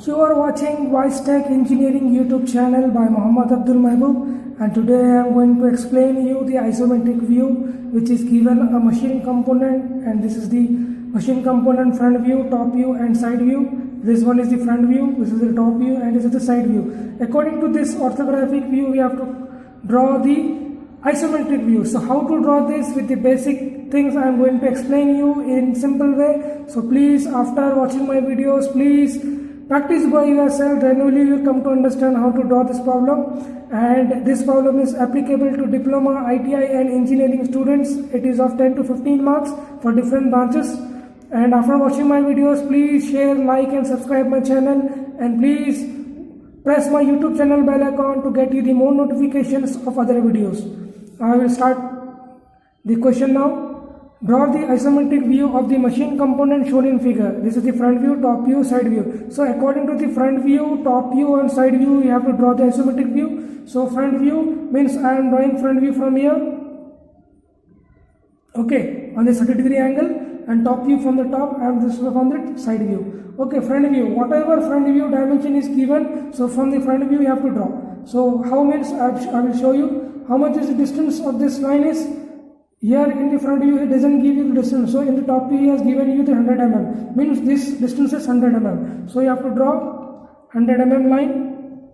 You are watching Wise Tech Engineering YouTube channel by Muhammad Abdul Mehboob, and today I am going to explain you the isometric view which is given a machine component, and this is the machine component front view, top view and side view. This one is the front view, this is the top view and this is the side view. According to this orthographic view we have to draw the isometric view. So how to draw this with the basic things I am going to explain you in simple way. So please, after watching my videos, please practice by yourself, then only you will come to understand how to draw this problem. And this problem is applicable to diploma, ITI and engineering students. It is of 10 to 15 marks for different branches. And after watching my videos, please share, like and subscribe my channel, and please press my YouTube channel bell icon to get you the more notifications of other videos. I will start the question now. Draw the isometric view of the machine component shown in figure. This is the front view, top view, side view. So according to the front view, top view and side view, you have to draw the isometric view. So front view means I am drawing front view from here, okay, on the 30-degree angle, and top view from the top and this from the side view. Okay, front view, whatever front view dimension is given, so from the front view you have to draw. So how means I will show you how much is the distance of this line is. Here in the front view it doesn't give you the distance, so in the top view he has given you the 100 mm, means this distance is 100 mm. So you have to draw 100 mm line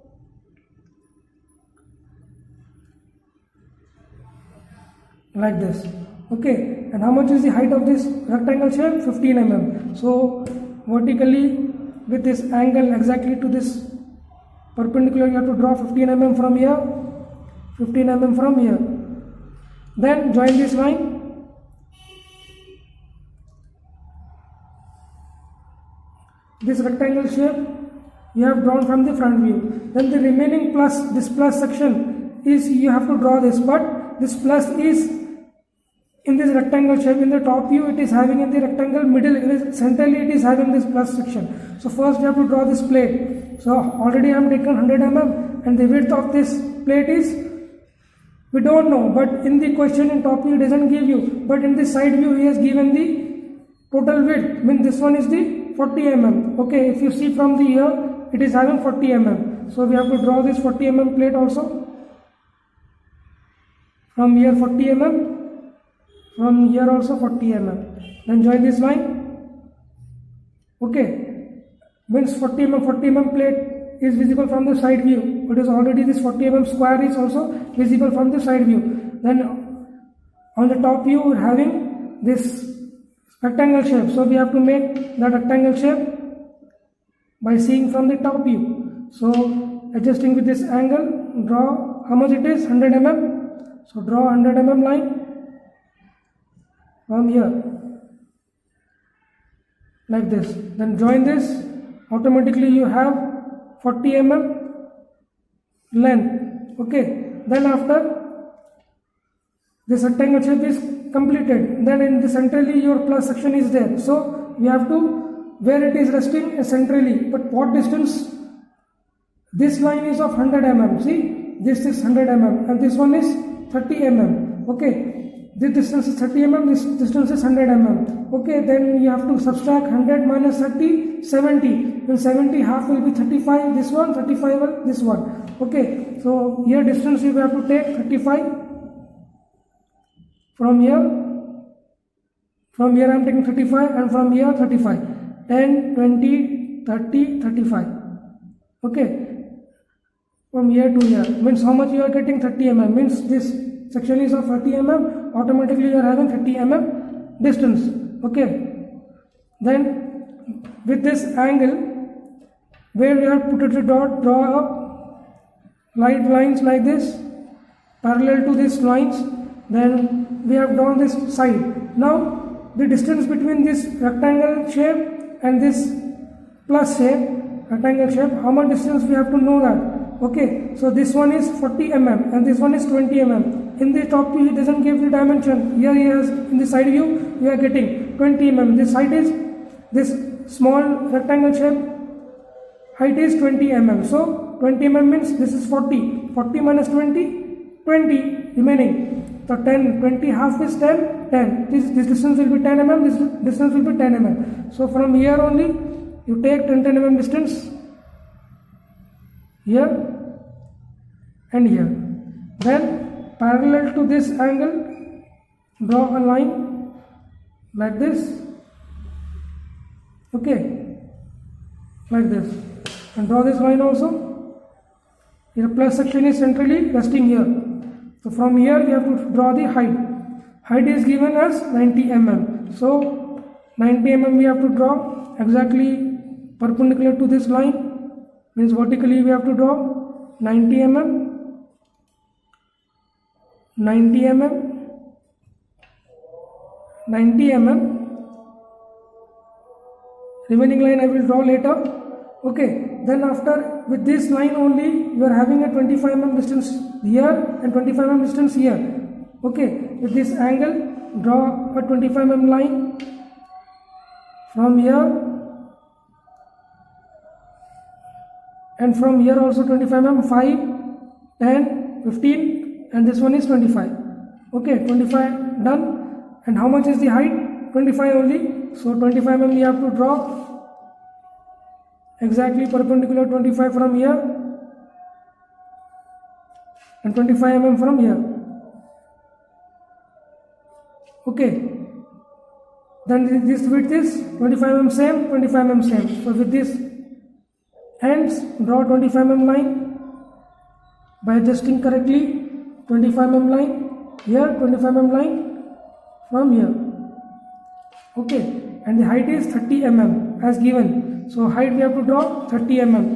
like this, okay. And how much is the height of this rectangle shape? 15 mm. So vertically with this angle exactly to this perpendicular you have to draw 15 mm from here, 15 mm from here. Then join this line, this rectangle shape you have drawn from the front view. Then the remaining plus, this plus section is you have to draw this, but this plus is in this rectangle shape. In the top view it is having in the rectangle middle, centrally it is having this plus section. So first you have to draw this plate. So already I am taken 100 mm and the width of this plate is, we don't know, but in the question in top view it doesn't give you, but in the side view he has given the total width, means this one is the 40 mm. Okay, if you see from the here it is having 40 mm. So we have to draw this 40 mm plate also. From here 40 mm, from here also 40 mm. Then join this line. Okay, means 40 mm plate is visible from the side view. It is already this 40 mm square is also visible from the side view. Then on the top view we are having this rectangle shape. So we have to make that rectangle shape by seeing from the top view. So adjusting with this angle, draw how much it is, 100 mm. So draw 100 mm line from here like this. Then join this. Automatically you have 40 mm length, okay. Then after this rectangle shape is completed, then in the centrally your plus section is there. So we have to, where it is resting centrally, but what distance? This line is of 100 mm, see, this is 100 mm and this one is 30 mm, okay. This distance is 30 mm, this distance is 100 mm, okay. Then you have to subtract 100 minus 30, 70. Then 70 half will be 35, this one, 35 this one, okay. So here distance you have to take 35 from here. From here I am taking 35 and from here 35. 10, 20, 30, 35, okay. From here to here means how much you are getting, 30 mm, means this section is of 30 mm, automatically you are having 30 mm distance, okay. Then with this angle where you have put the dot, draw up light lines like this parallel to these lines. Then we have drawn this side. Now the distance between this rectangle shape and this plus shape, rectangle shape, how much distance we have to know that, okay. So this one is 40 mm and this one is 20 mm. In the top view he doesn't give the dimension. Here he has, in the side view we are getting 20 mm. This height is, this small rectangle shape height is 20 mm. So 20 mm means this is 40. 40 minus 20, 20 remaining. So 10, 20 half is 10, 10. This distance will be 10 mm, this distance will be 10 mm. So from here only you take 10 mm distance here and here. Then parallel to this angle, draw a line like this, okay, like this, and draw this line also. Your plus section is centrally resting here. So from here you have to draw the height. Height is given as 90 mm. So 90 mm we have to draw exactly perpendicular to this line, means vertically we have to draw 90 mm, 90 mm, 90 mm. Remaining line I will draw later. Okay, then after with this line only you are having a 25 mm distance here and 25 mm distance here. Okay, with this angle draw a 25 mm line from here, and from here also 25 mm, 5, 10, 15, and this one is 25. Okay, 25 done. And how much is the height? 25 only. So 25 mm we have to draw exactly perpendicular 25 from here and 25 mm from here. Okay, then this width is 25 mm same, 25 mm same. So with this ends, draw 25 mm line by adjusting correctly 25 mm line here, 25 mm line from here. Okay, and the height is 30 mm as given. So height we have to draw 30 mm.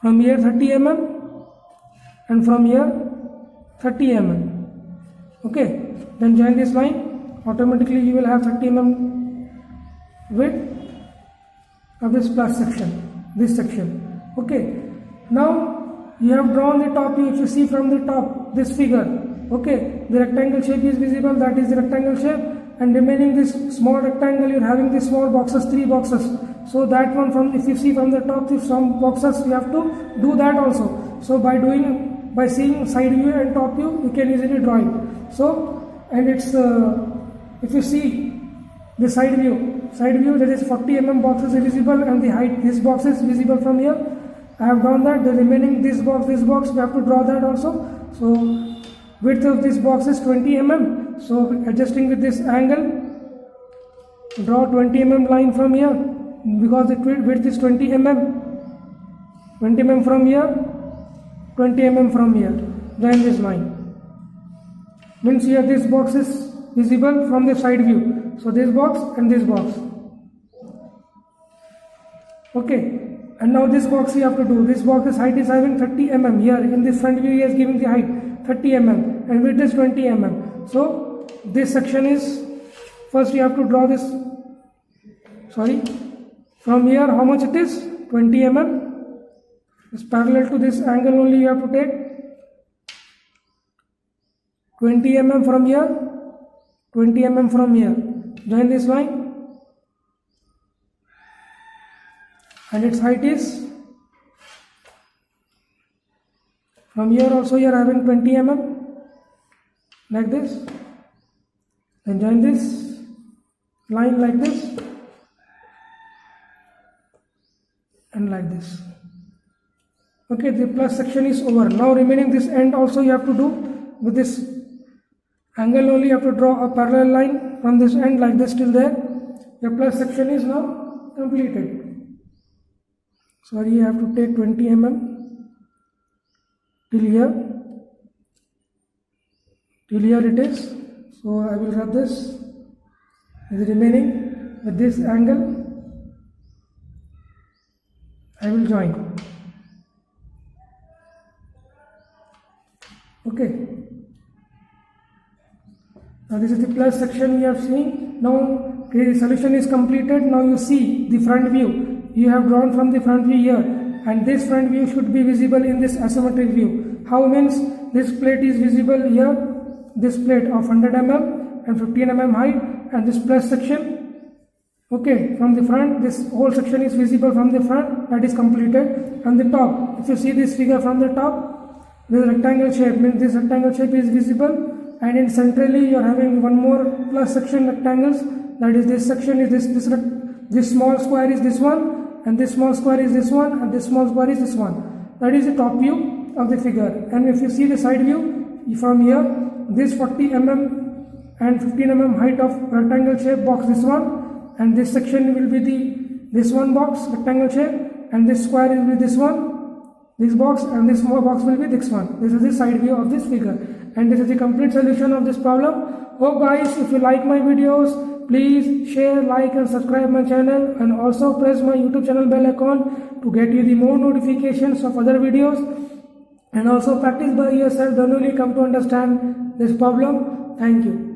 From here 30 mm and from here 30 mm. Okay, then join this line. Automatically you will have 30 mm width of this plus section, this section. Okay, now you have drawn the top view. If you see from the top this figure, okay, the rectangle shape is visible, that is the rectangle shape, and remaining this small rectangle you are having the small boxes, 3 boxes. So that one, from if you see from the top, if some boxes you have to do that also. So by seeing side view and top view you can easily draw it. So, and it's if you see the side view there is 40 mm box is visible, and the height, this box is visible from here. I have drawn that. The remaining this box we have to draw that also. So width of this box is 20 mm. So adjusting with this angle, draw 20 mm line from here, because the width is 20 mm. 20 mm from here, 20 mm from here. Join this line. Means here this box is visible from the side view. So this box and this box. Okay, and now this box you have to do. This box's height is having 30 mm. Here in this front view he has given the height 30 mm and width is 20 mm. So this section is, first you have to draw this, from here how much it is? 20 mm. It's parallel to this angle only you have to take 20 mm from here, 20 mm from here. Join this line, and its height is, from here also you are having 20 mm like this. Then join this line like this and like this. Okay, the plus section is over. Now remaining this end also you have to do with this angle only. You have to draw a parallel line from this end like this till there. Your plus section is now completed. You have to take 20 mm till here. Till here it is. So I will rub this. The remaining with this angle I will join. Okay. Now this is the plus section we have seen. Now the solution is completed. Now you see the front view. You have drawn from the front view here, and this front view should be visible in this isometric view. How means this plate is visible here, this plate of 100 mm and 15 mm height, and this plus section. Okay, from the front, this whole section is visible from the front, that is completed. From the top, if you see this figure from the top, this rectangle shape, means this rectangle shape is visible, and in centrally you are having one more plus section rectangles, that is this section is this small square is this one, and this small square is this one, and this small square is this one. That is the top view of the figure. And if you see the side view from here, this 40 mm and 15 mm height of rectangle shape box, this one, and this section will be this one box rectangle shape, and this square will be this one, this box, and this small box will be this one. This is the side view of this figure, and this is the complete solution of this problem. Hope guys, if you like my videos, please share, like and subscribe my channel, and also press my YouTube channel bell icon to get you the more notifications of other videos, and also practice by yourself, then only come to understand this problem. Thank you.